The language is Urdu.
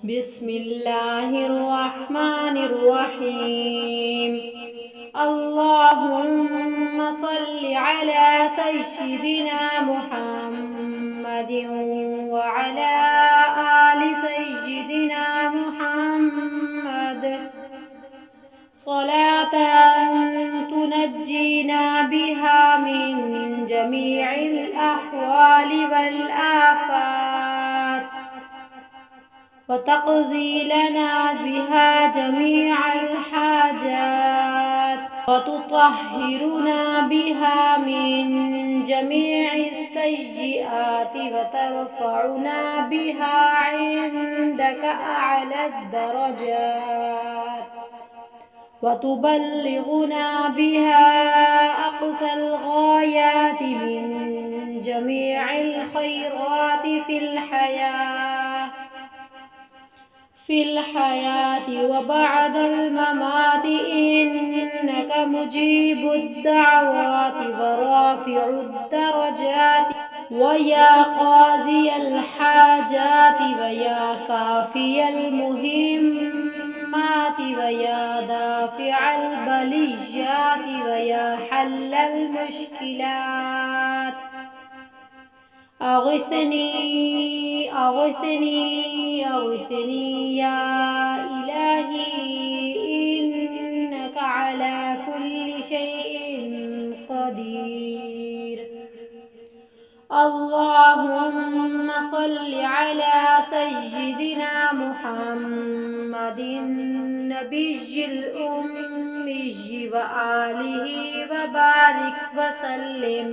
بسم الله الرحمن الرحيم. اللهم صل على سيدنا محمد وعلى آل سيدنا محمد صلاة تنجينا بها من جميع الأحوال والآفات وتقضي لنا بها جميع الحاجات وتطهرنا بها من جميع السيئات وترفعنا بها عندك أعلى الدرجات وتبلغنا بها أقصى الغايات من جميع الخيرات في الحياة وبعد الممات، إنك مجيب الدعوات ورافع الدرجات ويا قاضي الحاجات ويا كافي المهمات ويا دافع البليات ويا حل المشكلات. أغثني أغثني أغثني يا إلهي، إنك على كل شيء قدير. اللهم صل على سيدنا محمد النبي الأمي وآله وبارك وسلم.